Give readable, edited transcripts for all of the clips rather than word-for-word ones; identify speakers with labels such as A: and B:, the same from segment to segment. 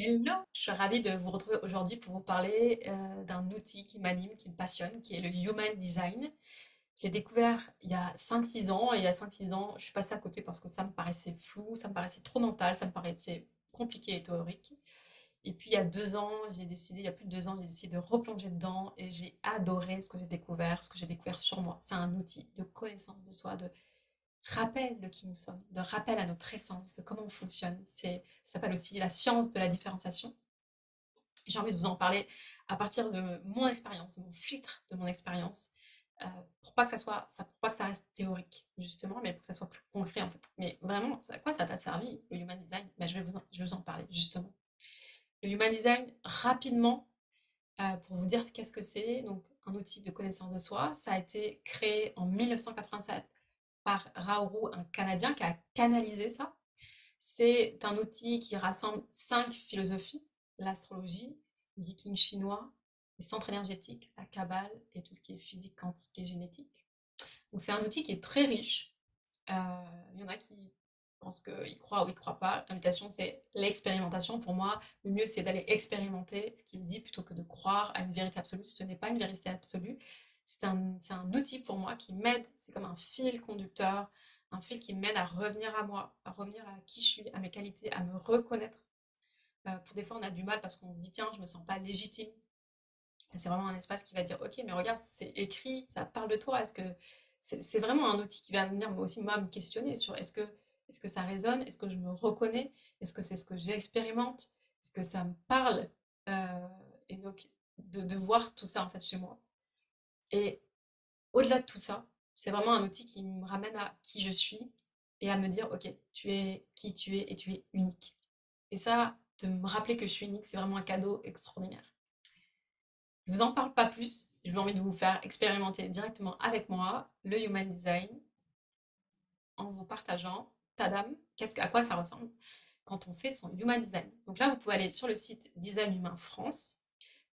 A: Hello, je suis ravie de vous retrouver aujourd'hui pour vous parler d'un outil qui m'anime, qui me passionne, qui est le Human Design. Je l'ai découvert il y a 5 6 ans et il y a 5 6 ans, je suis passée à côté parce que ça me paraissait flou, ça me paraissait trop mental, ça me paraissait compliqué et théorique. Et puis il y a 2 ans, j'ai décidé, il y a plus de 2 ans, j'ai décidé de replonger dedans et j'ai adoré ce que j'ai découvert, ce que j'ai découvert sur moi. C'est un outil de connaissance de soi, de rappel de qui nous sommes, de rappel à notre essence, de comment on fonctionne. Ça s'appelle aussi la science de la différenciation. J'ai envie de vous en parler à partir de mon expérience, de mon filtre de mon expérience, pour pas que ça soit, pour pas que ça reste théorique, justement, mais pour que ça soit plus concret, en fait. Mais vraiment, à quoi ça t'a servi, le Human Design? Ben, je vais vous en parler, justement. Le Human Design, rapidement, pour vous dire qu'est-ce que c'est, donc un outil de connaissance de soi, ça a été créé en 1987 par Raoult, un Canadien qui a canalisé ça. C'est un outil qui rassemble 5 philosophies: l'astrologie, le viking chinois, les centres énergétiques, la cabale et tout ce qui est physique quantique et génétique. Donc c'est un outil qui est très riche. Euh, il y en a qui pensent qu'ils croient ou ils croient pas. L'invitation, c'est l'expérimentation. Pour moi, le mieux, c'est d'aller expérimenter ce qu'il dit plutôt que de croire à une vérité absolue. Ce n'est pas une vérité absolue. C'est un outil pour moi qui m'aide. C'est comme un fil conducteur, un fil qui m'aide à revenir à moi, à revenir à qui je suis, à mes qualités, à me reconnaître. Pour des fois, on a du mal parce qu'on se dit, tiens, je me sens pas légitime. C'est vraiment un espace qui va dire, ok, mais regarde, c'est écrit, ça parle de toi. Est-ce que c'est vraiment un outil qui va venir moi aussi moi me questionner sur est-ce que ça résonne, est-ce que je me reconnais, est-ce que c'est ce que j'expérimente, est-ce que ça me parle. Euh, et donc de voir tout ça en fait chez moi. Et au-delà de tout ça, c'est vraiment un outil qui me ramène à qui je suis et à me dire, ok, tu es qui tu es et tu es unique. Et ça, de me rappeler que je suis unique, c'est vraiment un cadeau extraordinaire. Je vous en parle pas plus, j'ai envie de vous faire expérimenter directement avec moi le Human Design en vous partageant, tadam, à quoi ça ressemble quand on fait son Human Design. Donc là, vous pouvez aller sur le site Design Humain France.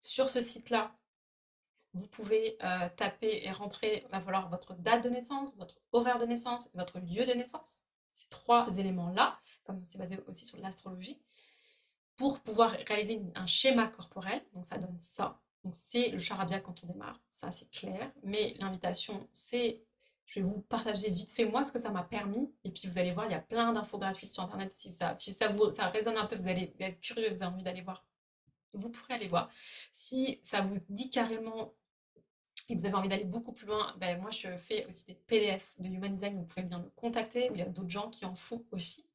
A: Sur ce site-là, vous pouvez taper et rentrer, il va falloir votre date de naissance, votre horaire de naissance, votre lieu de naissance. Ces 3 éléments-là, comme c'est basé aussi sur l'astrologie, pour pouvoir réaliser un schéma corporel. Donc ça donne ça. Donc c'est le charabia quand on démarre, ça c'est clair. Mais l'invitation, c'est, je vais vous partager vite fait moi ce que ça m'a permis. Et puis vous allez voir, il y a plein d'infos gratuites sur Internet. Si ça résonne un peu, vous allez être curieux, vous avez envie d'aller voir. Vous pourrez aller voir. Si ça vous dit carrément et que vous avez envie d'aller beaucoup plus loin, ben moi je fais aussi des PDF de Human Design, vous pouvez bien me contacter, où il y a d'autres gens qui en font aussi.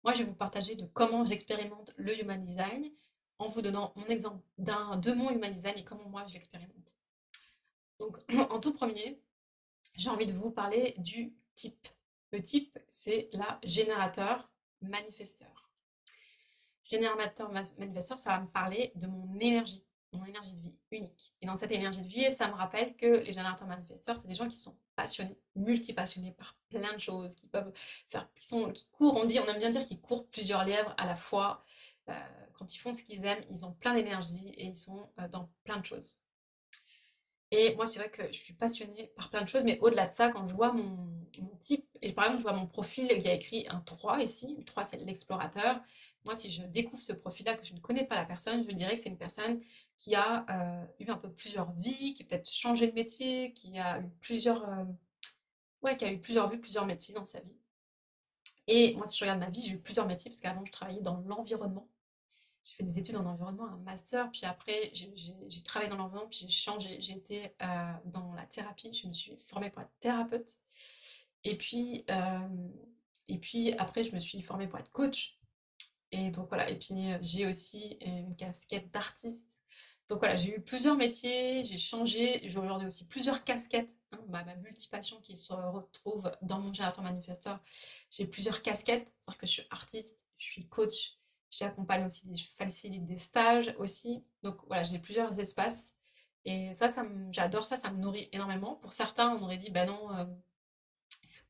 A: Moi, je vais vous partager de comment j'expérimente le Human Design en vous donnant mon exemple de mon Human Design et comment moi je l'expérimente. Donc, en tout premier, j'ai envie de vous parler du type. Le type, c'est la générateur manifesteur. Générateur manifesteur, ça va me parler de mon énergie de vie unique. Et dans cette énergie de vie, ça me rappelle que les générateurs manifesteurs, c'est des gens qui sont passionnés, multipassionnés par plein de choses, qui peuvent faire, qui courent, on aime bien dire qu'ils courent plusieurs lièvres à la fois. Euh, quand ils font ce qu'ils aiment, ils ont plein d'énergie et ils sont dans plein de choses. Et moi, c'est vrai que je suis passionnée par plein de choses, mais au-delà de ça, quand je vois mon type, et par exemple, je vois mon profil qui a écrit un 3 ici, le 3 c'est l'explorateur. Moi, si je découvre ce profil-là, que je ne connais pas la personne, je dirais que c'est une personne qui a eu un peu plusieurs vies, qui a peut-être changé de métier, qui a eu ouais, qui a eu plusieurs vies, plusieurs métiers dans sa vie. Et moi, si je regarde ma vie, j'ai eu plusieurs métiers, parce qu'avant, je travaillais dans l'environnement. J'ai fait des études en environnement, un master, puis après j'ai travaillé dans l'environnement, puis j'ai changé, j'ai été dans la thérapie, je me suis formée pour être thérapeute, et puis, après je me suis formée pour être coach, et donc voilà, et puis j'ai aussi une casquette d'artiste. Donc voilà, j'ai eu plusieurs métiers, j'ai changé, j'ai aujourd'hui aussi plusieurs casquettes, hein, ma multipassion qui se retrouve dans mon générateur manifesteur. J'ai plusieurs casquettes, c'est-à-dire que je suis artiste, je suis coach, j'accompagne aussi, je facilite des stages aussi. Donc voilà, j'ai plusieurs espaces. Et ça, j'adore ça, ça me nourrit énormément. Pour certains, on aurait dit, bah non,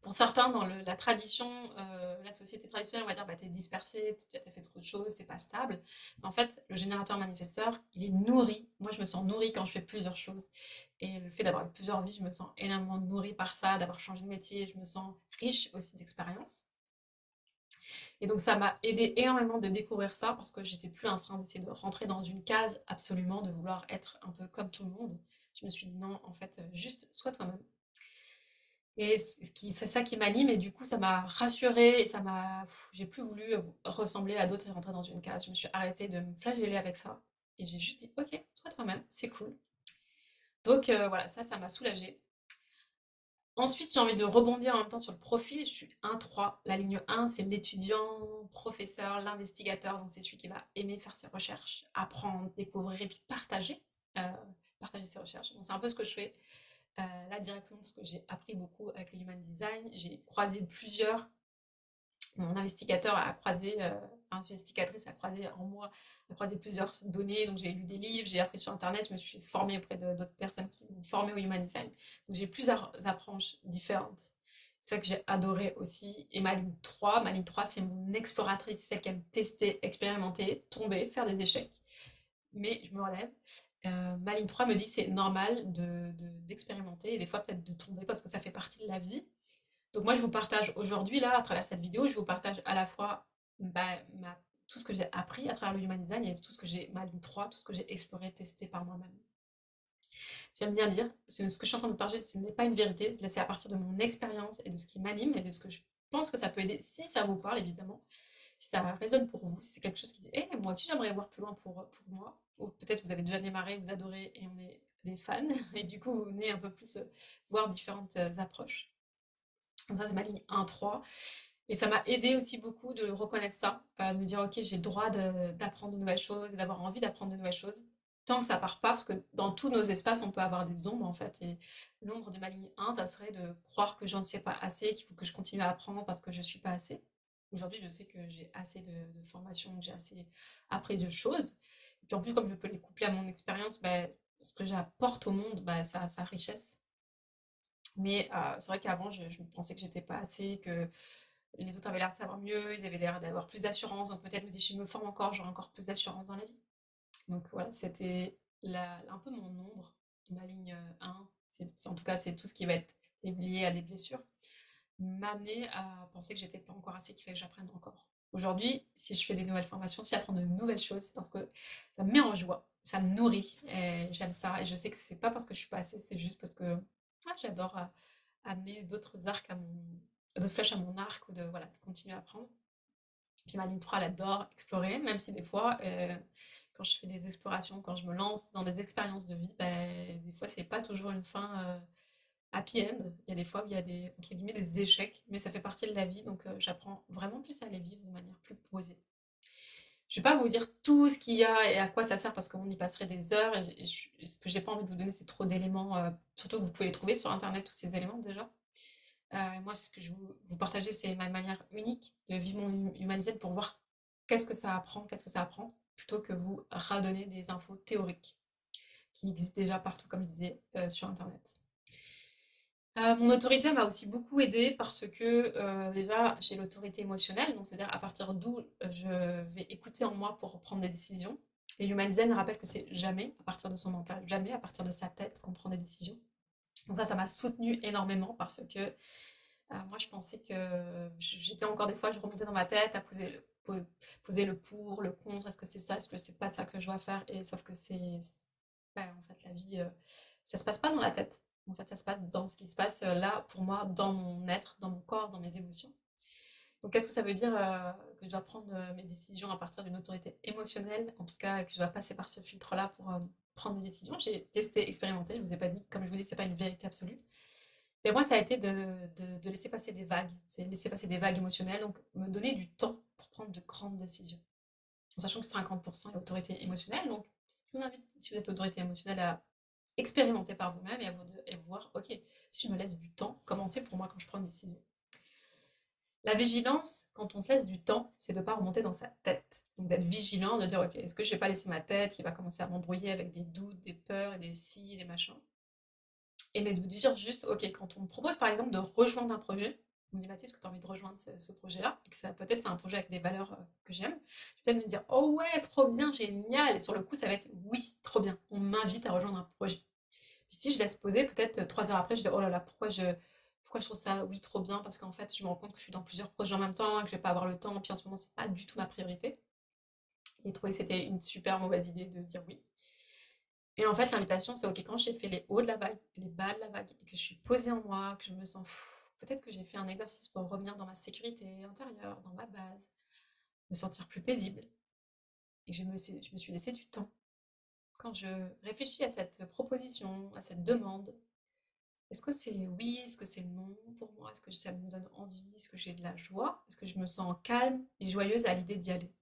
A: pour certains, dans la tradition, la société traditionnelle, on va dire, bah, t'es dispersé, t'as fait trop de choses, t'es pas stable. Mais en fait, le générateur manifesteur, il est nourri. Moi, je me sens nourrie quand je fais plusieurs choses. Et le fait d'avoir eu plusieurs vies, je me sens énormément nourrie par ça, d'avoir changé de métier, je me sens riche aussi d'expérience. Et donc ça m'a aidé énormément de découvrir ça parce que j'étais plus en train d'essayer de rentrer dans une case absolument, de vouloir être un peu comme tout le monde. Je me suis dit non, en fait, juste sois toi-même. Et c'est ça qui m'anime et du coup ça m'a rassurée et j'ai plus voulu ressembler à d'autres et rentrer dans une case. Je me suis arrêtée de me flageller avec ça et j'ai juste dit ok, sois toi-même, c'est cool. Donc voilà, ça m'a soulagée. Ensuite, j'ai envie de rebondir en même temps sur le profil. Je suis 1-3. La ligne 1, c'est l'étudiant, professeur, l'investigateur. Donc, c'est celui qui va aimer faire ses recherches, apprendre, découvrir et puis partager. euh, partager ses recherches. Donc, c'est un peu ce que je fais là directement parce que j'ai appris beaucoup avec le Human Design. J'ai croisé plusieurs mon investigateur a croisé, investigatrice a croisé en moi, a croisé plusieurs données, donc j'ai lu des livres, j'ai appris sur internet, je me suis formée auprès d'autres personnes qui m'ont formée au Human Design. Donc j'ai plusieurs approches différentes. C'est ça que j'ai adoré aussi. Et ma ligne 3 c'est mon exploratrice, c'est celle qui aime tester, expérimenter, tomber, faire des échecs. Mais je me relève. Ma ligne 3 me dit c'est normal d'expérimenter et des fois peut-être de tomber parce que ça fait partie de la vie. Donc moi, je vous partage aujourd'hui, là, à travers cette vidéo, je vous partage à la fois bah, tout ce que j'ai appris à travers le Human Design et tout ce que j'ai, ma ligne 3, tout ce que j'ai exploré, testé par moi-même. J'aime bien dire, ce que je suis en train de partager, ce n'est pas une vérité, c'est à partir de mon expérience et de ce qui m'anime et de ce que je pense que ça peut aider, si ça vous parle évidemment, si ça résonne pour vous, si c'est quelque chose qui dit, eh, moi aussi j'aimerais voir plus loin pour moi, ou peut-être vous avez déjà démarré, vous adorez et on est des fans, et du coup vous venez un peu plus voir différentes approches. Donc ça, c'est ma ligne 1-3. Et ça m'a aidé aussi beaucoup de reconnaître ça, de me dire, ok, j'ai le droit d'apprendre de nouvelles choses et d'avoir envie d'apprendre de nouvelles choses. Tant que ça part pas, parce que dans tous nos espaces, on peut avoir des ombres en fait. Et l'ombre de ma ligne 1, ça serait de croire que j'en sais pas assez, qu'il faut que je continue à apprendre parce que je suis pas assez. Aujourd'hui, je sais que j'ai assez de formations, que j'ai assez appris de choses. Et puis en plus, comme je peux les coupler à mon expérience, ben, ce que j'apporte au monde, ben, ça a sa richesse. Mais c'est vrai qu'avant, je me pensais que j'étais pas assez, que les autres avaient l'air de savoir mieux, ils avaient l'air d'avoir plus d'assurance, donc peut-être me dire, si je me forme encore, j'aurai encore plus d'assurance dans la vie. Donc voilà, c'était un peu mon ombre, ma ligne 1. En tout cas, c'est tout ce qui va être lié à des blessures, m'amener à penser que j'étais pas encore assez, qu'il fallait que j'apprenne encore. Aujourd'hui, si je fais des nouvelles formations, si j'apprends de nouvelles choses, c'est parce que ça me met en joie, ça me nourrit, et j'aime ça, et je sais que c'est pas parce que je suis pas assez, c'est juste parce que j'adore amener d'autres arcs d'autres flèches à mon arc, ou voilà, de continuer à apprendre. Puis ma ligne 3, elle adore explorer, même si des fois, quand je fais des explorations, quand je me lance dans des expériences de vie, ben, des fois, c'est pas toujours une fin happy end. Il y a des fois où il y a des, entre guillemets, des échecs, mais ça fait partie de la vie, donc j'apprends vraiment plus à les vivre de manière plus posée. Je vais pas vous dire tout ce qu'il y a et à quoi ça sert parce qu'on y passerait des heures et ce que j'ai pas envie de vous donner c'est trop d'éléments, surtout que vous pouvez les trouver sur internet tous ces éléments déjà. Moi ce que je vous partager c'est ma manière unique de vivre mon Human Design pour voir qu'est-ce que ça apprend, plutôt que vous redonner des infos théoriques qui existent déjà partout comme je disais sur internet. Mon autorité m'a aussi beaucoup aidée parce que déjà j'ai l'autorité émotionnelle, donc c'est-à-dire à partir d'où je vais écouter en moi pour prendre des décisions. Et l'Human Design rappelle que c'est jamais à partir de son mental, jamais à partir de sa tête qu'on prend des décisions. Donc ça m'a soutenue énormément parce que moi je pensais que j'étais encore des fois, je remontais dans ma tête à poser le pour, le contre, est-ce que c'est ça, est-ce que c'est pas ça que je dois faire, et sauf que ouais, en fait la vie, ça se passe pas dans la tête. En fait, ça se passe dans ce qui se passe là, pour moi, dans mon être, dans mon corps, dans mes émotions. Donc, qu'est-ce que ça veut dire que je dois prendre mes décisions à partir d'une autorité émotionnelle, en tout cas que je dois passer par ce filtre-là pour prendre mes décisions. J'ai testé, expérimenté, je vous ai pas dit, comme je vous dis, c'est pas une vérité absolue. Mais moi, ça a été de laisser passer des vagues, c'est laisser passer des vagues émotionnelles, donc me donner du temps pour prendre de grandes décisions. En sachant que 50% est autorité émotionnelle, donc je vous invite, si vous êtes autorité émotionnelle, à expérimenter par vous-même et voir, ok, si je me laisse du temps, comment c'est pour moi quand je prends une décision. La vigilance, quand on se laisse du temps, c'est de ne pas remonter dans sa tête. Donc d'être vigilant, de dire, ok, est-ce que je vais pas laisser ma tête qui va commencer à m'embrouiller avec des doutes, des peurs et des si, des machins. Et mais de dire juste, ok, quand on me propose par exemple de rejoindre un projet, on me dit, Mathilde, est-ce que tu as envie de rejoindre ce projet-là? Et que ça, peut-être c'est un projet avec des valeurs que j'aime. Je vais peut-être me dire, oh ouais, trop bien, génial. Et sur le coup, ça va être, oui, trop bien. On m'invite à rejoindre un projet. Puis si je laisse poser, peut-être 3 heures après, je dis, oh là là, pourquoi Pourquoi je trouve ça, oui, trop bien? Parce qu'en fait, je me rends compte que je suis dans plusieurs projets en même temps, que je vais pas avoir le temps, puis en ce moment, c'est pas du tout ma priorité. Et trouvé que c'était une super mauvaise idée de dire oui. Et en fait, l'invitation, c'est ok, quand j'ai fait les hauts de la vague, les bas de la vague, et que je suis posée en moi, que je me sens, peut-être que j'ai fait un exercice pour revenir dans ma sécurité intérieure, dans ma base, me sentir plus paisible, et que je me suis laissé du temps. Quand je réfléchis à cette proposition, à cette demande, est-ce que c'est oui, est-ce que c'est non pour moi, est-ce que ça me donne envie, est-ce que j'ai de la joie, est-ce que je me sens calme et joyeuse à l'idée d'y aller?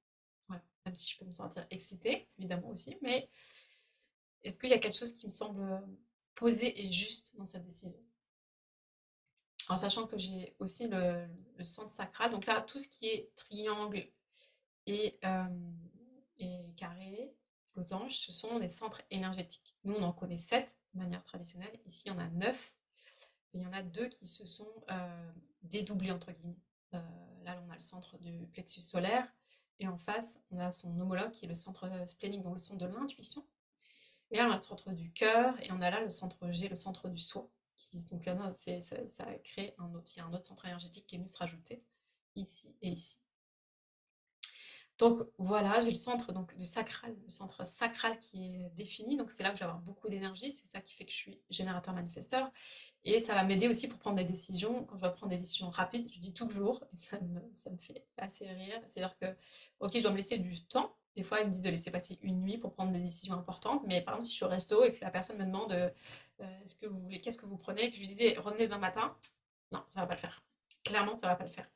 A: Voilà, même si je peux me sentir excitée, évidemment aussi, mais est-ce qu'il y a quelque chose qui me semble posé et juste dans cette décision? En sachant que j'ai aussi le centre sacral, donc là, tout ce qui est triangle et, et carré, losange, ce sont des centres énergétiques. Nous, on en connaît 7 de manière traditionnelle. Ici, il y en a 9. Et il y en a 2 qui se sont dédoublés, entre guillemets. Là, on a le centre du plexus solaire. Et en face, on a son homologue qui est le centre splénique, donc le centre de l'intuition. Et là, on a le centre du cœur, et on a là le centre G, le centre du soi. Donc, ça crée un autre, il y a un autre centre énergétique qui est venu se rajouter, ici et ici. Donc voilà, j'ai le centre donc, du sacral, le centre sacral qui est défini, donc c'est là où je vais avoir beaucoup d'énergie, c'est ça qui fait que je suis générateur manifesteur, et ça va m'aider aussi pour prendre des décisions, quand je dois prendre des décisions rapides, je dis toujours, et ça me fait assez rire, c'est-à-dire que, ok, je dois me laisser du temps, des fois ils me disent de laisser passer une nuit pour prendre des décisions importantes, mais par exemple si je suis au resto et que la personne me demande est-ce que vous voulez, qu'est-ce que vous prenez, et que je lui disais revenez demain matin, non, ça va pas le faire. Clairement, ça va pas le faire.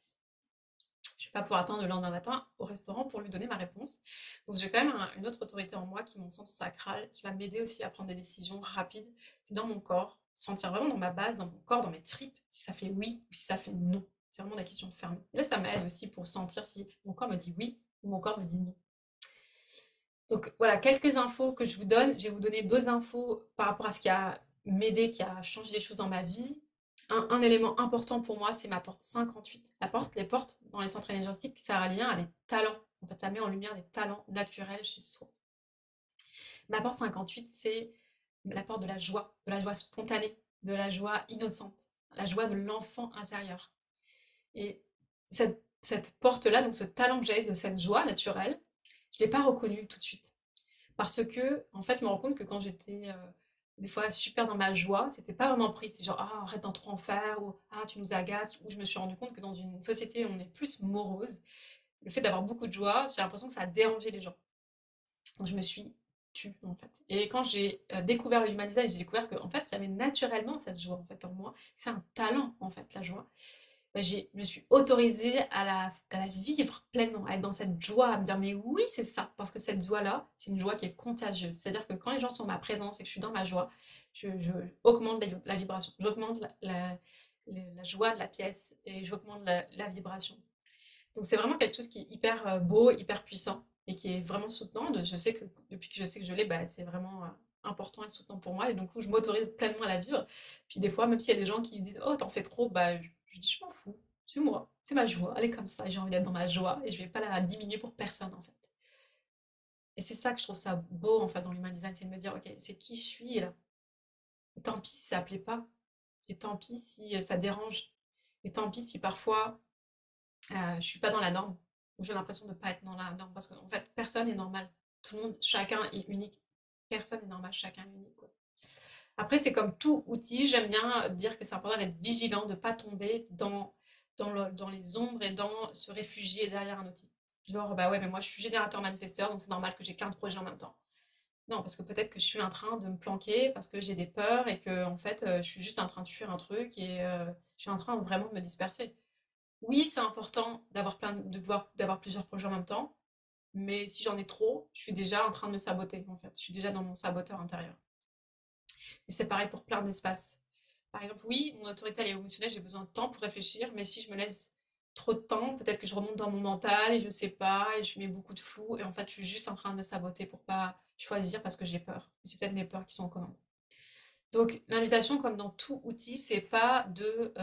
A: Je vais pas pouvoir attendre le lendemain matin au restaurant pour lui donner ma réponse. Donc j'ai quand même une autre autorité en moi qui est mon sens sacral, qui va m'aider aussi à prendre des décisions rapides. C'est dans mon corps, sentir vraiment dans ma base, dans mon corps, dans mes tripes, si ça fait oui ou si ça fait non. C'est vraiment des questions fermées. Et là, ça m'aide aussi pour sentir si mon corps me dit oui ou mon corps me dit non. Donc voilà, quelques infos que je vous donne. Je vais vous donner 2 infos par rapport à ce qui a m'aidé, qui a changé des choses dans ma vie. Un élément important pour moi, c'est ma porte 58. Les portes dans les centres énergétiques, ça a un lien à des talents. En fait, ça met en lumière des talents naturels chez soi. Ma porte 58, c'est la porte de la joie spontanée, de la joie innocente, la joie de l'enfant intérieur. Et cette porte-là, donc ce talent que j'ai de cette joie naturelle, je ne l'ai pas reconnu tout de suite. Parce que, en fait, je me rends compte que quand j'étais des fois super dans ma joie, c'était pas vraiment pris. C'est genre, ah, arrête d'en trop en faire, ou ah, tu nous agaces. Ou je me suis rendu compte que dans une société où on est plus morose, le fait d'avoir beaucoup de joie, j'ai l'impression que ça a dérangé les gens. Donc je me suis tue, en fait. Et quand j'ai découvert le Human Design, j'ai découvert que, en fait, j'avais naturellement cette joie, en fait, en moi. C'est un talent, en fait, la joie. Bah, je me suis autorisée à la vivre pleinement, à être dans cette joie, à me dire mais oui c'est ça, parce que cette joie-là, c'est une joie qui est contagieuse. C'est-à-dire que quand les gens sont en ma présence et que je suis dans ma joie, je augmente la vibration, j'augmente la joie de la pièce et j'augmente la vibration. Donc c'est vraiment quelque chose qui est hyper beau, hyper puissant et qui est vraiment soutenant. Je sais que depuis que je sais que je l'ai, bah, c'est vraiment important et soutenant pour moi. Et donc, je m'autorise pleinement à la vivre. Puis des fois, même s'il y a des gens qui me disent «Oh, t'en fais trop», bah, je dis «Je m'en fous, c'est moi, c'est ma joie, elle est comme ça, j'ai envie d'être dans ma joie et je vais pas la diminuer pour personne en fait». Et c'est ça que je trouve ça beau en fait dans l'human design, c'est de me dire «Ok, c'est qui je suis là. Et tant pis si ça plaît pas. Et tant pis si ça dérange. Et tant pis si parfois je suis pas dans la norme, ou j'ai l'impression de pas être dans la norme, parce qu'en fait, personne est normal. Tout le monde, chacun est unique. Personne est normal, chacun est unique, quoi. Après, c'est comme tout outil, j'aime bien dire que c'est important d'être vigilant, de pas tomber dans les ombres et dans se réfugier derrière un outil. Genre, bah ouais, mais moi je suis générateur manifesteur, donc c'est normal que j'ai 15 projets en même temps. Non, parce que peut-être que je suis en train de me planquer parce que j'ai des peurs et que en fait, je suis juste en train de fuir un truc et je suis en train vraiment de me disperser. Oui, c'est important d'avoir plusieurs projets en même temps, mais si j'en ai trop, je suis déjà en train de me saboter, en fait. Je suis déjà dans mon saboteur intérieur. Et c'est pareil pour plein d'espaces. Par exemple, oui, mon autorité elle est émotionnelle, j'ai besoin de temps pour réfléchir, mais si je me laisse trop de temps, peut-être que je remonte dans mon mental et je sais pas, et je mets beaucoup de flou, et en fait, je suis juste en train de me saboter pour pas choisir parce que j'ai peur. C'est peut-être mes peurs qui sont en commande. Donc, l'invitation, comme dans tout outil, c'est pas de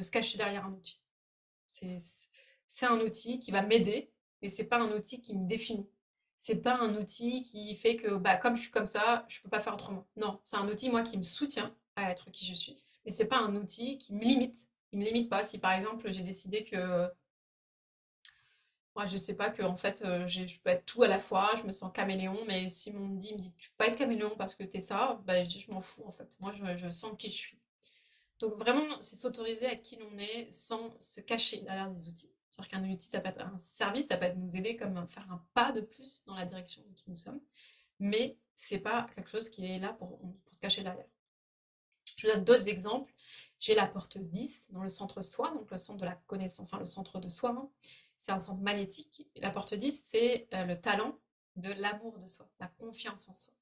A: se cacher derrière un outil. C'est c'est un outil qui va m'aider, mais c'est pas un outil qui me définit. C'est pas un outil qui fait que, bah, comme je suis comme ça, je peux pas faire autrement. Non, c'est un outil, moi, qui me soutient à être qui je suis, mais c'est pas un outil qui me limite. Il me limite pas. Si par exemple j'ai décidé que moi je sais pas que en fait je peux être tout à la fois, je me sens caméléon, mais si me dit tu peux pas être caméléon parce que t'es ça, bah je m'en fous en fait. Moi je sens qui je suis. Donc vraiment, c'est s'autoriser à être qui l'on est sans se cacher derrière des outils. C'est-à-dire qu'un outil, ça peut être un service, ça peut être nous aider comme faire un pas de plus dans la direction de qui nous sommes, mais c'est pas quelque chose qui est là pour se cacher derrière. Je vous donne d'autres exemples. J'ai la porte 10 dans le centre soi, donc le centre de la connaissance, enfin le centre de soi, hein. C'est un centre magnétique. Et la porte 10, c'est le talent de l'amour de soi, la confiance en soi.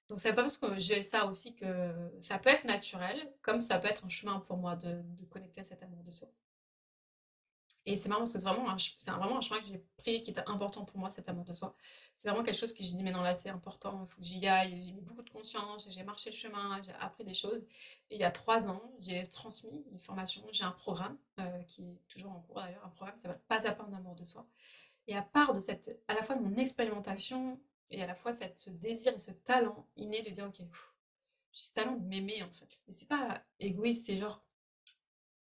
A: Donc c'est pas parce que j'ai ça aussi que ça peut être naturel, comme ça peut être un chemin pour moi de connecter à cet amour de soi. Et c'est marrant parce que vraiment un chemin que j'ai pris qui était important pour moi, cet amour de soi. C'est vraiment quelque chose que j'ai dit, mais non, là c'est important, il faut que j'y aille. J'ai mis beaucoup de conscience, j'ai marché le chemin, j'ai appris des choses. Et il y a 3 ans, j'ai transmis une formation, j'ai un programme qui est toujours en cours d'ailleurs, un programme qui s'appelle Pas à pas en amour de soi. Et à part de à la fois de mon expérimentation et à la fois ce désir et ce talent inné de dire, ok, j'ai ce talent de m'aimer en fait. Mais c'est pas égoïste, c'est genre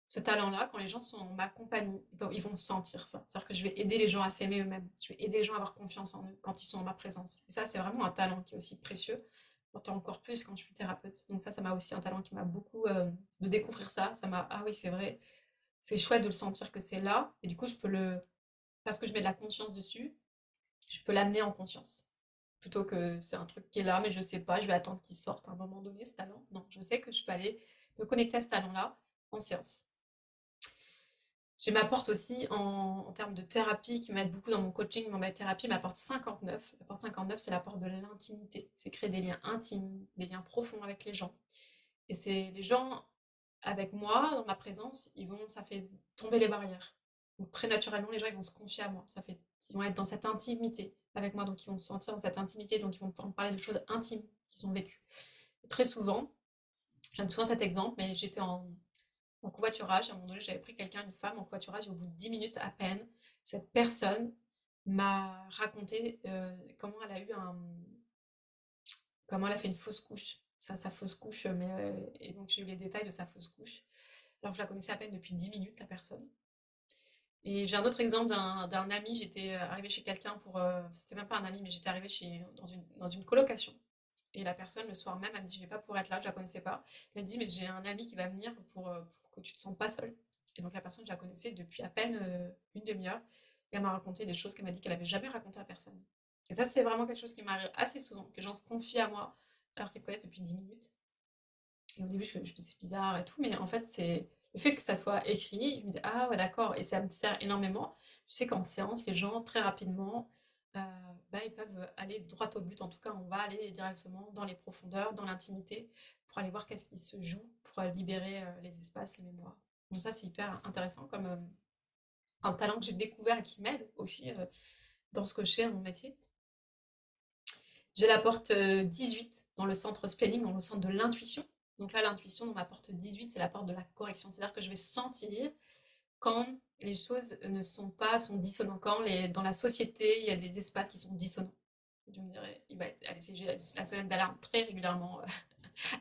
A: ce talent-là, quand les gens sont en ma compagnie, ils vont sentir ça. C'est-à-dire que je vais aider les gens à s'aimer eux-mêmes. Je vais aider les gens à avoir confiance en eux quand ils sont en ma présence. Et ça, c'est vraiment un talent qui est aussi précieux. Pourtant encore plus quand je suis thérapeute. Donc ça m'a aussi un talent qui m'a beaucoup de découvrir ça. Ah oui, c'est vrai. C'est chouette de le sentir que c'est là. Et du coup, parce que je mets de la conscience dessus, je peux l'amener en conscience. Plutôt que c'est un truc qui est là, mais je sais pas, je vais attendre qu'il sorte à un moment donné, ce talent. Non, je sais que je peux aller me connecter à ce talent-là en séance. Je m'apporte aussi en termes de thérapie qui m'aide beaucoup dans mon coaching, dans ma thérapie, m'apporte 59. La porte 59, c'est la porte de l'intimité. C'est créer des liens intimes, des liens profonds avec les gens. Et c'est les gens avec moi, dans ma présence, ça fait tomber les barrières. Donc très naturellement, les gens, ils vont se confier à moi. Ils vont être dans cette intimité avec moi, donc ils vont se sentir dans cette intimité, donc ils vont pouvoir me parler de choses intimes qu'ils ont vécues. Et très souvent, je donne souvent cet exemple, mais j'étais en covoiturage, à un moment donné, j'avais pris quelqu'un, une femme, en covoiturage, et au bout de 10 minutes à peine, cette personne m'a raconté comment elle a fait une fausse couche. Sa fausse couche, et donc j'ai eu les détails de sa fausse couche. Alors je la connaissais à peine depuis 10 minutes, la personne. Et j'ai un autre exemple d'un ami, j'étais arrivée chez quelqu'un c'était même pas un ami, mais j'étais arrivée dans une colocation. Et la personne, le soir même, elle me dit, je vais pas pouvoir être là, je la connaissais pas. Elle me dit, mais j'ai un ami qui va venir pour que tu te sentes pas seule. Et donc la personne, je la connaissais depuis à peine une demi-heure. Et elle m'a raconté des choses qu'elle m'a dit qu'elle avait jamais racontées à personne. Et ça, c'est vraiment quelque chose qui m'arrive assez souvent, que les gens se confient à moi alors qu'ils me connaissent depuis 10 minutes. Et au début, je me dis, c'est bizarre et tout, mais en fait, c'est le fait que ça soit écrit, je me dis, ah ouais, d'accord, et ça me sert énormément. Je sais qu'en séance, les gens, très rapidement, euh, ils peuvent aller droit au but. En tout cas, on va aller directement dans les profondeurs, dans l'intimité, pour aller voir qu'est-ce qui se joue, pour libérer les espaces, les mémoires. Donc ça, c'est hyper intéressant comme talent que j'ai découvert et qui m'aide aussi dans ce que je fais, dans mon métier. J'ai la porte 18 dans le centre splénique, dans le centre de l'intuition. Donc là, l'intuition, dans ma porte 18, c'est la porte de la correction. C'est-à-dire que je vais sentir quand les choses sont dissonantes. Dans la société, il y a des espaces qui sont dissonants. Je me dirais, allez, j'ai la sonnette d'alarme très régulièrement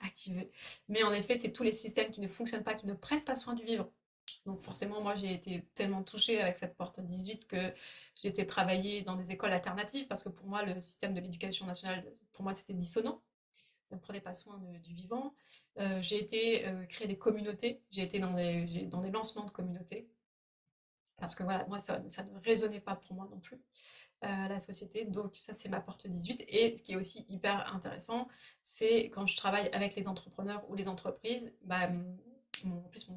A: activée. Mais en effet, c'est tous les systèmes qui ne fonctionnent pas, qui ne prennent pas soin du vivant. Donc forcément, moi, j'ai été tellement touchée avec cette porte 18 que j'ai été travailler dans des écoles alternatives parce que pour moi, le système de l'éducation nationale, pour moi, c'était dissonant. Ça ne prenait pas soin du vivant. J'ai été créer des communautés. J'ai été dans des lancements de communautés. Parce que voilà, moi, ça ne résonnait pas pour moi non plus, la société. Donc ça, c'est ma porte 18. Et ce qui est aussi hyper intéressant, c'est quand je travaille avec les entrepreneurs ou les entreprises, en plus,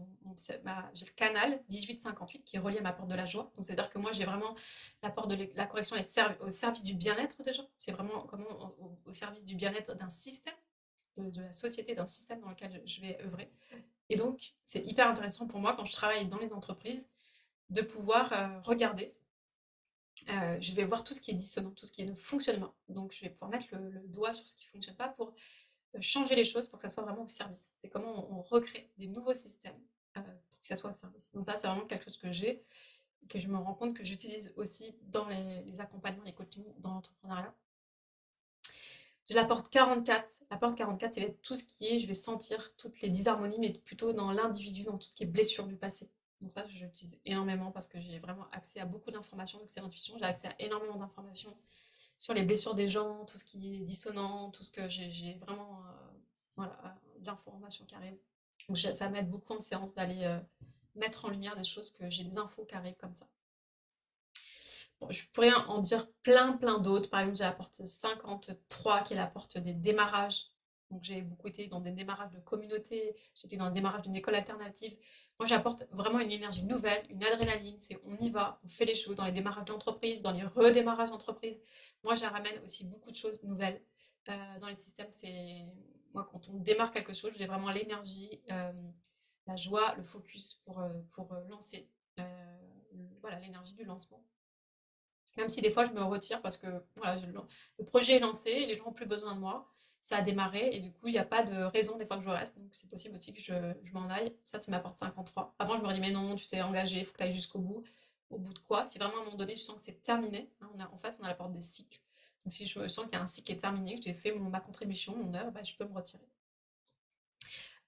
A: j'ai le canal 1858 qui est relié à ma porte de la joie. Donc c'est-à-dire que moi, j'ai vraiment la porte de la correction au service du bien-être des gens. C'est vraiment au service du bien-être d'un système, de la société, d'un système dans lequel je vais œuvrer. Et donc, c'est hyper intéressant pour moi quand je travaille dans les entreprises de pouvoir regarder. Je vais voir tout ce qui est dissonant, tout ce qui est ne fonctionne pas. Donc, je vais pouvoir mettre le doigt sur ce qui ne fonctionne pas pour changer les choses, pour que ça soit vraiment au service. C'est comment on recrée des nouveaux systèmes pour que ça soit au service. Donc ça, c'est vraiment quelque chose que je me rends compte que j'utilise aussi dans les accompagnements, les coachings, dans l'entrepreneuriat. J'ai la porte 44. La porte 44, c'est tout ce qui est, je vais sentir toutes les disharmonies, mais plutôt dans l'individu, dans tout ce qui est blessure du passé. Donc ça, je l'utilise énormément parce que j'ai vraiment accès à beaucoup d'informations, donc c'est l'intuition, j'ai accès à énormément d'informations sur les blessures des gens, tout ce qui est dissonant, tout ce que j'ai vraiment voilà, de l'information qui arrive. Donc ça m'aide beaucoup en séance d'aller mettre en lumière des choses que j'ai des infos qui arrivent comme ça. Bon, je pourrais en dire plein d'autres. Par exemple, j'ai la porte 53 qui est la porte des démarrages. Donc j'ai beaucoup été dans des démarrages de communauté, j'étais dans le démarrage d'une école alternative. Moi j'apporte vraiment une énergie nouvelle, une adrénaline, c'est on y va, on fait les choses dans les démarrages d'entreprise, dans les redémarrages d'entreprise. Moi je ramène aussi beaucoup de choses nouvelles dans les systèmes. C'est moi quand on démarre quelque chose, j'ai vraiment l'énergie, la joie, le focus pour lancer. Voilà l'énergie du lancement. Même si des fois je me retire parce que voilà, le projet est lancé, les gens n'ont plus besoin de moi, ça a démarré et du coup il n'y a pas de raison des fois que je reste, donc c'est possible aussi que je m'en aille. Ça c'est ma porte 53. Avant je me dis mais non, tu t'es engagé, il faut que tu ailles jusqu'au bout. Au bout de quoi? Si vraiment à un moment donné je sens que c'est terminé, hein, en face on a la porte des cycles. Donc si je sens qu'il y a un cycle qui est terminé, que j'ai fait ma contribution, mon œuvre, bah, je peux me retirer.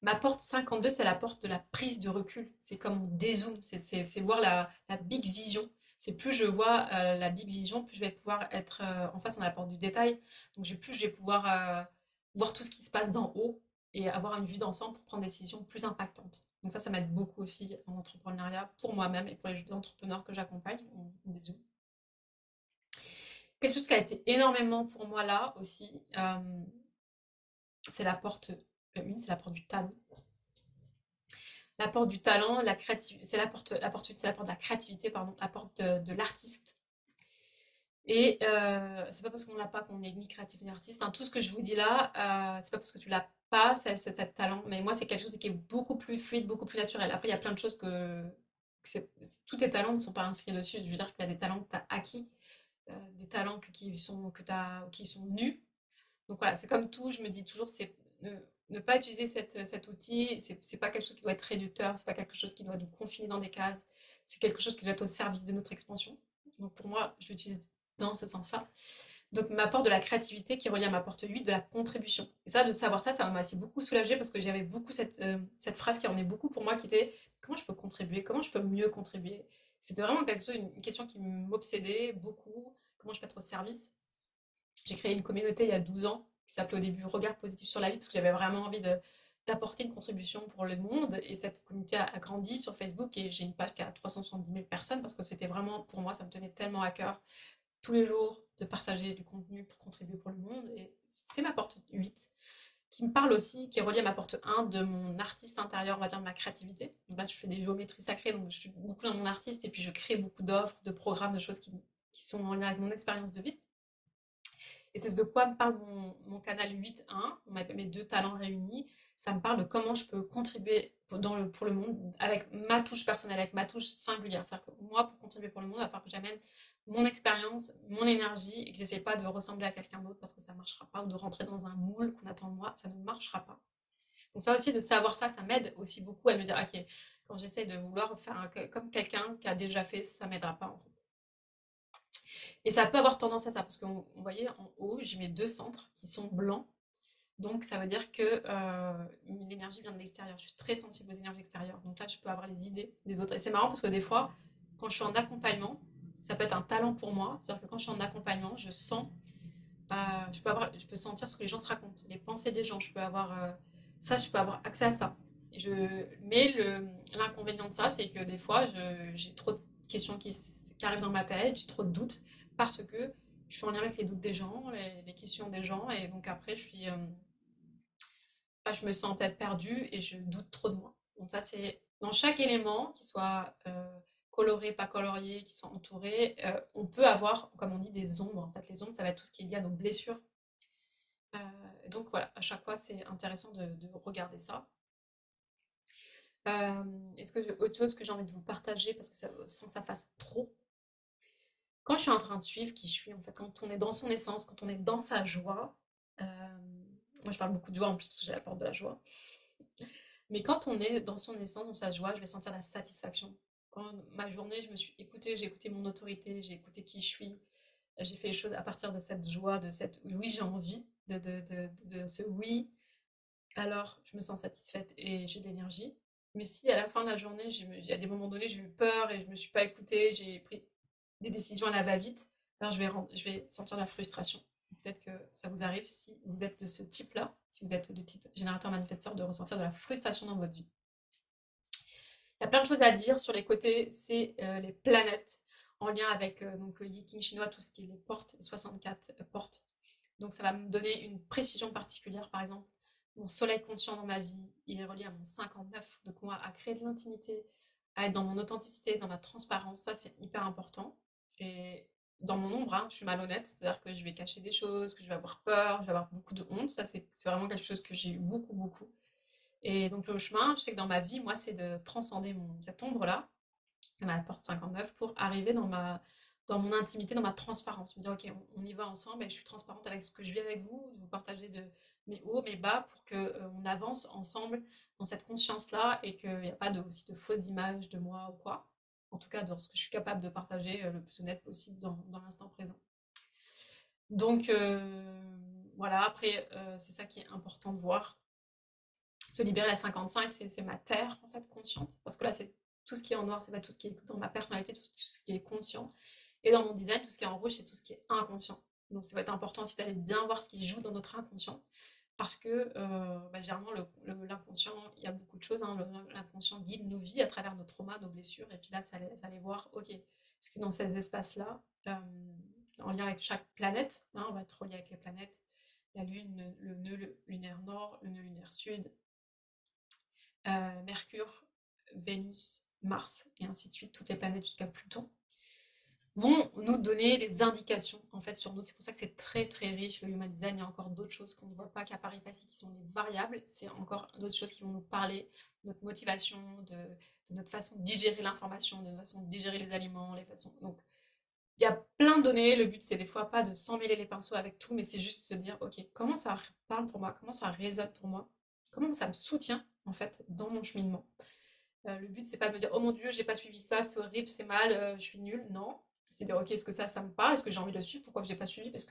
A: Ma porte 52, c'est la porte de la prise de recul. C'est comme on dézoome, c'est voir la big vision. C'est plus je vois la big vision, plus je vais pouvoir être en face, on a la porte du détail. Donc plus je vais pouvoir voir tout ce qui se passe d'en haut et avoir une vue d'ensemble pour prendre des décisions plus impactantes. Donc ça m'aide beaucoup aussi en entrepreneuriat pour moi-même et pour les entrepreneurs que j'accompagne. On dézoome. Quelque chose qui a été énormément pour moi là aussi, c'est la porte 1, c'est la porte du talent. La porte du talent, la créativité, c'est la porte de la créativité, pardon, la porte de l'artiste. Et c'est pas parce qu'on l'a pas qu'on est ni créatif ni artiste, hein. Tout ce que je vous dis là, c'est pas parce que tu l'as pas, c'est talent. Mais moi, c'est quelque chose qui est beaucoup plus fluide, beaucoup plus naturel. Après, il y a plein de choses tous tes talents ne sont pas inscrits dessus. Je veux dire qu'il y a des talents que tu as acquis, des talents qui sont nus. Donc voilà, c'est comme tout, je me dis toujours, c'est ne pas utiliser cet outil, c'est pas quelque chose qui doit être réducteur, c'est pas quelque chose qui doit nous confiner dans des cases, c'est quelque chose qui doit être au service de notre expansion. Donc pour moi, je l'utilise dans ce sens-là. Donc ma porte de la créativité qui relie à ma porte 8 de la contribution. Et ça, de savoir ça, ça m'a aussi beaucoup soulagée parce que j'avais beaucoup cette phrase qui revenait beaucoup pour moi qui était comment je peux contribuer, comment je peux mieux contribuer. C'était vraiment quelque chose, une question qui m'obsédait beaucoup, comment je peux être au service. J'ai créé une communauté il y a 12 ans qui s'appelait au début Regard positif sur la vie parce que j'avais vraiment envie d'apporter une contribution pour le monde et cette communauté a grandi sur Facebook et j'ai une page qui a 370 000 personnes parce que c'était vraiment, pour moi, ça me tenait tellement à cœur tous les jours de partager du contenu pour contribuer pour le monde et c'est ma porte 8 qui me parle aussi, qui est reliée à ma porte 1 de mon artiste intérieur, on va dire de ma créativité. Donc là, je fais des géométries sacrées, donc je suis beaucoup dans mon artiste et puis je crée beaucoup d'offres, de programmes, de choses qui sont en lien avec mon expérience de vie. Et c'est de quoi me parle mon canal 8.1, mes deux talents réunis. Ça me parle de comment je peux contribuer pour le monde avec ma touche personnelle, avec ma touche singulière. C'est-à-dire que moi, pour contribuer pour le monde, il va falloir que j'amène mon expérience, mon énergie et que j'essaie pas de ressembler à quelqu'un d'autre parce que ça ne marchera pas ou de rentrer dans un moule qu'on attend de moi, ça ne marchera pas. Donc ça aussi, de savoir ça, ça m'aide aussi beaucoup à me dire, ok, quand j'essaie de vouloir faire comme quelqu'un qui a déjà fait, ça m'aidera pas en fait. Et ça peut avoir tendance à ça, parce que vous voyez, en haut, j'ai mes deux centres qui sont blancs. Donc ça veut dire que l'énergie vient de l'extérieur. Je suis très sensible aux énergies extérieures. Donc là, je peux avoir les idées des autres. Et c'est marrant parce que des fois, quand je suis en accompagnement, ça peut être un talent pour moi. C'est-à-dire que quand je suis en accompagnement, je sens, je peux sentir ce que les gens se racontent, les pensées des gens. Je peux avoir accès à ça. Mais l'inconvénient de ça, c'est que des fois, j'ai trop de questions qui arrivent dans ma tête, j'ai trop de doutes, parce que je suis en lien avec les doutes des gens, les questions des gens, et donc après, je me sens peut-être perdue et je doute trop de moi. Donc ça, c'est dans chaque élément, qu'il soit coloré, pas colorié, qui soit entouré, on peut avoir, comme on dit, des ombres. En fait, les ombres, ça va être tout ce qui est lié à nos blessures. Donc voilà, à chaque fois, c'est intéressant de regarder ça. Est-ce que j'ai autre chose que j'ai envie de vous partager parce que sans que ça fasse trop? Quand je suis en train de suivre qui je suis, en fait, quand on est dans son essence, quand on est dans sa joie, moi je parle beaucoup de joie en plus parce que j'ai la porte de la joie, mais quand on est dans son essence, dans sa joie, je vais sentir la satisfaction. Quand ma journée, je me suis écoutée, j'ai écouté mon autorité, j'ai écouté qui je suis, j'ai fait les choses à partir de cette joie, de cette oui, j'ai envie. de ce oui, alors je me sens satisfaite et j'ai de l'énergie. Mais si à la fin de la journée, il y a des moments donnés, j'ai eu peur et je me suis pas écoutée, j'ai pris des décisions à la va-vite, alors je vais sentir de la frustration. Peut-être que ça vous arrive si vous êtes de ce type-là, si vous êtes de type générateur manifesteur, de ressentir de la frustration dans votre vie. Il y a plein de choses à dire sur les côtés, c'est les planètes en lien avec donc le Yi chinois, tout ce qui est les portes, les 64 portes. Donc ça va me donner une précision particulière, par exemple. Mon soleil conscient dans ma vie, il est relié à mon 59, donc moi, à créer de l'intimité, à être dans mon authenticité, dans ma transparence, ça c'est hyper important. Et dans mon ombre, hein, je suis malhonnête, c'est-à-dire que je vais cacher des choses, que je vais avoir peur, je vais avoir beaucoup de honte, ça c'est vraiment quelque chose que j'ai eu beaucoup, beaucoup. Et donc le chemin, je sais que dans ma vie, moi, c'est de transcender cette ombre-là, ma porte 59, pour arriver dans mon intimité, dans ma transparence. Me dire, ok, on y va ensemble et je suis transparente avec ce que je vis avec vous, vous partagez de mes hauts, mes bas, pour que on avance ensemble dans cette conscience-là et qu'il n'y a pas aussi de fausses images de moi ou quoi. En tout cas, dans ce que je suis capable de partager le plus honnête possible dans l'instant présent. Donc voilà, après, c'est ça qui est important de voir. Se libérer à 55, c'est ma terre, en fait, consciente. Parce que là, c'est tout ce qui est en noir, c'est pas tout ce qui est dans ma personnalité, tout ce qui est conscient. Et dans mon design, tout ce qui est en rouge, c'est tout ce qui est inconscient. Donc ça va être important aussi d'aller bien voir ce qui joue dans notre inconscient. Parce que généralement, l'inconscient, il y a beaucoup de choses. Hein, l'inconscient guide nos vies à travers nos traumas, nos blessures. Et puis là, ça allait voir, ok, est-ce que dans ces espaces-là, en lien avec chaque planète, hein, on va être relié avec les planètes, il y a le nœud lunaire nord, le nœud lunaire sud, Mercure, Vénus, Mars, et ainsi de suite, toutes les planètes jusqu'à Pluton, vont nous donner des indications en fait sur nous. C'est pour ça que c'est très très riche le Human Design. Il y a encore d'autres choses qu'on ne voit pas qu'à Paris Passy qui sont des variables. C'est encore d'autres choses qui vont nous parler de notre motivation, de notre façon de digérer l'information, de notre façon de digérer les aliments, les façons. Donc il y a plein de données. Le but c'est des fois pas de s'emmêler les pinceaux avec tout, mais c'est juste se dire ok, comment ça parle pour moi, comment ça résonne pour moi, comment ça me soutient en fait dans mon cheminement. Le but, c'est pas de me dire, oh mon Dieu, j'ai pas suivi ça, c'est horrible, c'est mal, je suis nulle. Non. C'est de dire, ok, est-ce que ça me parle? Est-ce que j'ai envie de le suivre? Pourquoi je l'ai pas suivi? Est-ce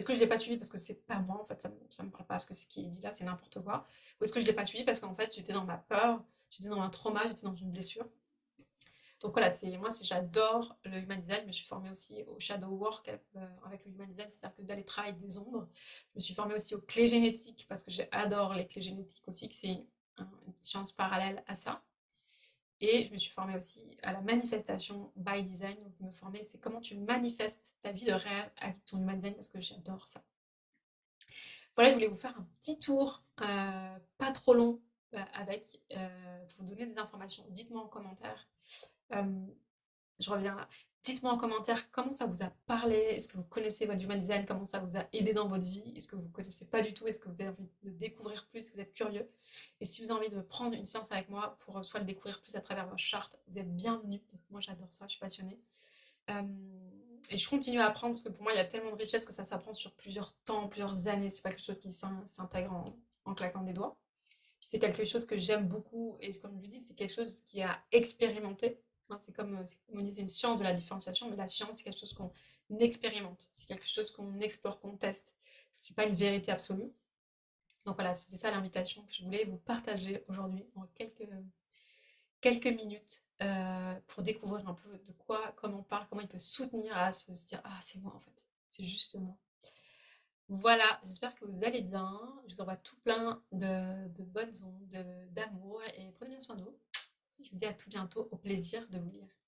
A: que je l'ai pas suivi parce que c'est pas moi, en fait, ça me parle pas, parce que ce qui est dit là, c'est n'importe quoi. Ou est-ce que je l'ai pas suivi parce qu'en fait, j'étais dans ma peur, j'étais dans un trauma, j'étais dans une blessure. Donc voilà, j'adore le Human Design. Je me suis formée aussi au Shadow Work avec le Human Design, c'est-à-dire que d'aller travailler des ombres. Je me suis formée aussi aux clés génétiques parce que j'adore les clés génétiques aussi, que c'est une science parallèle à ça. Et je me suis formée aussi à la manifestation by design. Donc, me former, c'est comment tu manifestes ta vie de rêve avec ton human design parce que j'adore ça. Voilà, je voulais vous faire un petit tour, pas trop long, pour vous donner des informations. Dites-moi en commentaire. Euh, je reviens là. Dites-moi en commentaire comment ça vous a parlé. Est-ce que vous connaissez votre human design? Comment ça vous a aidé dans votre vie? Est-ce que vous ne connaissez pas du tout? Est-ce que vous avez envie de découvrir plus? Vous êtes curieux? Et si vous avez envie de prendre une séance avec moi pour soit le découvrir plus à travers votre charte, vous êtes bienvenus. Moi, j'adore ça, je suis passionnée. Euh, et je continue à apprendre parce que pour moi, il y a tellement de richesse que ça s'apprend sur plusieurs temps, plusieurs années. C'est pas quelque chose qui s'intègre en claquant des doigts. Puis c'est quelque chose que j'aime beaucoup et comme je vous dis, c'est quelque chose qui est à expérimenter. Hein, c'est comme on dit, c'est une science de la différenciation, mais la science, c'est quelque chose qu'on expérimente. C'est quelque chose qu'on explore, qu'on teste. C'est pas une vérité absolue. Donc voilà, c'est ça l'invitation que je voulais vous partager aujourd'hui en quelques minutes pour découvrir un peu de quoi, comment on parle, comment il peut soutenir à se dire ah c'est moi en fait, c'est juste moi. Voilà, j'espère que vous allez bien. Je vous envoie tout plein de bonnes ondes, d'amour et prenez bien soin de vous. Je vous dis à tout bientôt, au plaisir de vous lire.